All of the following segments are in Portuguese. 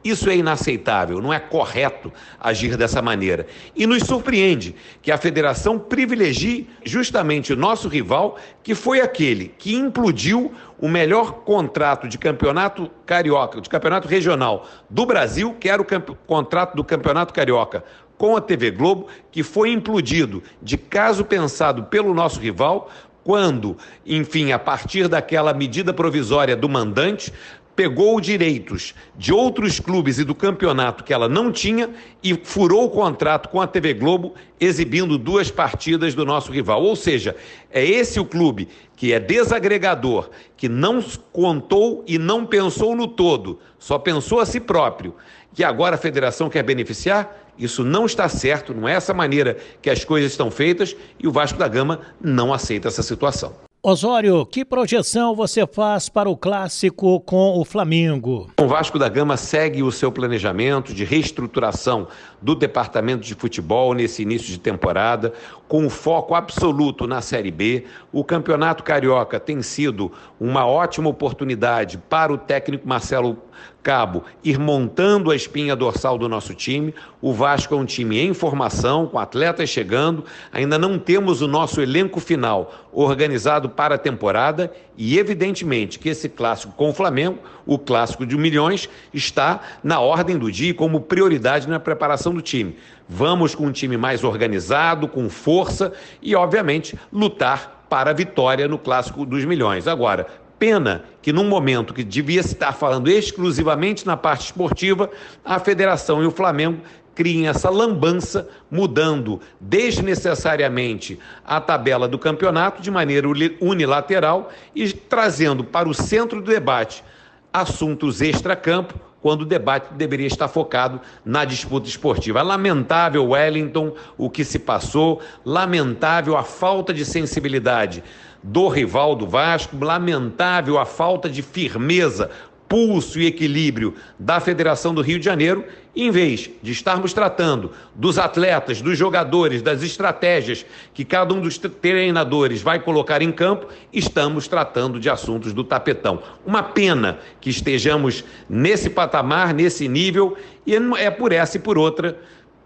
Isso é inaceitável, não é correto agir dessa maneira. E nos surpreende que a federação privilegie justamente o nosso rival, que foi aquele que implodiu o melhor contrato de campeonato carioca, de campeonato regional do Brasil, que era o contrato do Campeonato Carioca com a TV Globo, que foi implodido de caso pensado pelo nosso rival, quando, enfim, a partir daquela medida provisória do mandante, pegou direitos de outros clubes e do campeonato que ela não tinha e furou o contrato com a TV Globo, exibindo 2 partidas do nosso rival. Ou seja, é esse o clube que é desagregador, que não contou e não pensou no todo, só pensou a si próprio, que agora a federação quer beneficiar. Isso não está certo, não é essa maneira que as coisas estão feitas, e o Vasco da Gama não aceita essa situação. Osório, que projeção você faz para o clássico com o Flamengo? O Vasco da Gama segue o seu planejamento de reestruturação do departamento de futebol nesse início de temporada, com foco absoluto na Série B. O Campeonato Carioca tem sido uma ótima oportunidade para o técnico Marcelo Cabo ir montando a espinha dorsal do nosso time. O Vasco é um time em formação, com atletas chegando, ainda não temos o nosso elenco final organizado para a temporada e evidentemente que esse clássico com o Flamengo, o clássico de milhões, está na ordem do dia como prioridade na preparação do time. Vamos com um time mais organizado, com força e, obviamente, lutar para a vitória no clássico dos milhões. Agora, pena que num momento que devia estar falando exclusivamente na parte esportiva, a federação e o Flamengo criem essa lambança, mudando desnecessariamente a tabela do campeonato de maneira unilateral e trazendo para o centro do debate assuntos extracampo, quando o debate deveria estar focado na disputa esportiva. Lamentável, Wellington, o que se passou, lamentável a falta de sensibilidade do rival do Vasco, lamentável a falta de firmeza, pulso e equilíbrio da Federação do Rio de Janeiro, em vez de estarmos tratando dos atletas, dos jogadores, das estratégias que cada um dos treinadores vai colocar em campo, estamos tratando de assuntos do tapetão. Uma pena que estejamos nesse patamar, nesse nível, e é por essa e por outra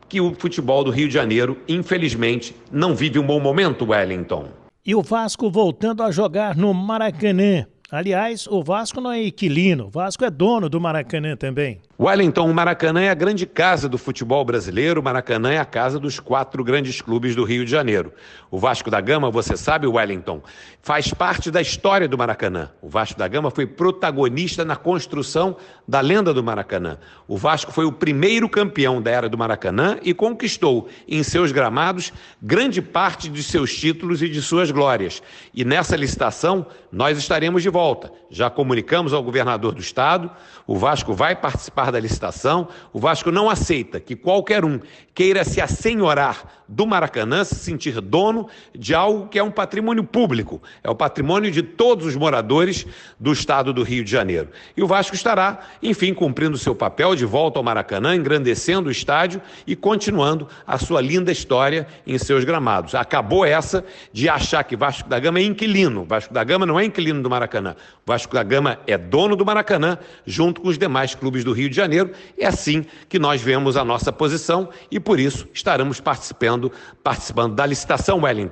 que o futebol do Rio de Janeiro, infelizmente, não vive um bom momento, Wellington. E o Vasco voltando a jogar no Maracanã. Aliás, o Vasco não é inquilino, o Vasco é dono do Maracanã também. Wellington, o Maracanã é a grande casa do futebol brasileiro, o Maracanã é a casa dos 4 grandes clubes do Rio de Janeiro. O Vasco da Gama, você sabe, Wellington, faz parte da história do Maracanã. O Vasco da Gama foi protagonista na construção da lenda do Maracanã. O Vasco foi o primeiro campeão da era do Maracanã e conquistou em seus gramados grande parte de seus títulos e de suas glórias. E nessa licitação nós estaremos de volta. Já comunicamos ao governador do estado, o Vasco vai participar da licitação. O Vasco não aceita que qualquer um queira se assenhorar do Maracanã, se sentir dono de algo que é um patrimônio público, é o patrimônio de todos os moradores do estado do Rio de Janeiro. E o Vasco estará, enfim, cumprindo seu papel de volta ao Maracanã, engrandecendo o estádio e continuando a sua linda história em seus gramados. Acabou essa de achar que Vasco da Gama é inquilino. Vasco da Gama não é inquilino do Maracanã. Vasco da Gama é dono do Maracanã, junto com os demais clubes do Rio de Janeiro. É assim que nós vemos a nossa posição e por isso estaremos participando da licitação, Wellington.